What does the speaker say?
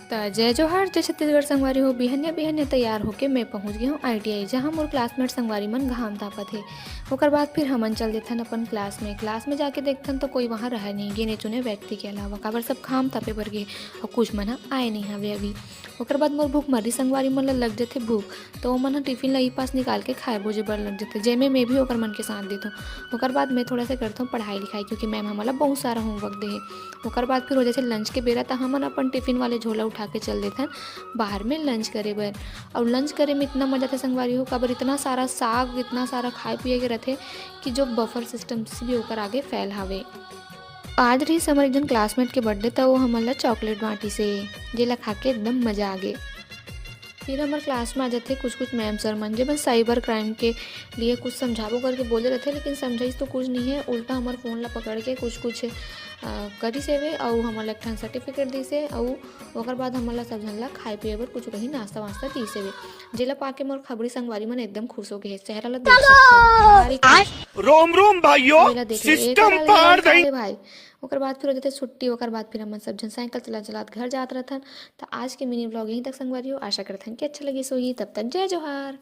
त जय जोहार जय छत्तीसगढ़ संगवारी हो बिहन्या बिहन्या तैयार होके मैं पहुंच गई हूँ ITI, जहाँ मोर क्लासमेट संगवारी मन घाम तापत हे। ओकर बाद फिर हमन चल देथन अपन क्लास में जाके देखथन तो कोई वहाँ रहे नहीं, गिने चुने व्यक्ति के अलावा, काबर सब घाम तापे बर गे और कुछ मन ह आए नहीं हवे अभी। ओकर बाद मोर भूख मरी संगवारी मन ल लग जाथे भूख, तो ओ मन ह टिफिन ल ई पास निकाल के खाए बोजे बर लग जाथे, जेमे मैं भी ओकर मन के साथ देथों। ओकर बाद मैं थोड़ा सा करथों पढ़ाई लिखाई, क्योंकि मैम हमन ला बहुत सारा होमवर्क दे हे। ओकर बाद फिर हो जाथे लंच के बेरा, त हमन अपन टिफिन वाले झोला उठा के चल देथन बाहर में लंच करे बर। और लंच करे में इतना मजा था संगवारी हो, काबर इतना सारा साग, इतना सारा खाए पिए के रथे कि जो बफर सिस्टम से भी ओकर आगे फैल हावे। आज रही हमर एक जन क्लासमेट के बर्थडे, त वो हमन ला चॉकलेट बांटी से, जेला खा के एकदम मजा आ गे। फिर हमारे क्लास में आ जाते कुछ मैम सर मन, जब साइबर क्राइम के लिए कुछ समझाबो करके बोले रहते, लेकिन समझाइस तो कुछ नहीं है, उल्टा हमारे फ़ोन ला पकड़ के कुछ करी सेवे और हमन एक ठन सर्टिफिकेट दी से। और ओकर बाद हमन ला सब झन ला खाए पिए बर कुछ कहीं नाश्ता वास्ता दी सेवे, जेला पाके मोर खबरी संगवारी मन एकदम खुश हो गए, चेहरा ला देख सकथन भारी खुश। रोम रोम भाइयों, अबेला देख ले एक सिस्टम डाल पार खा नहीं। ले भाई। ओकर बाद फिर हो जाते छुट्टी, ओकर बाद फिर हमन सब जन साइकिल चलात घर जात रहथन। तो आज के मिनी ब्लॉग यहीं तक संगवारी हो, आशा करथन कि अच्छा लगे। सो ही तब तक जय जोहार।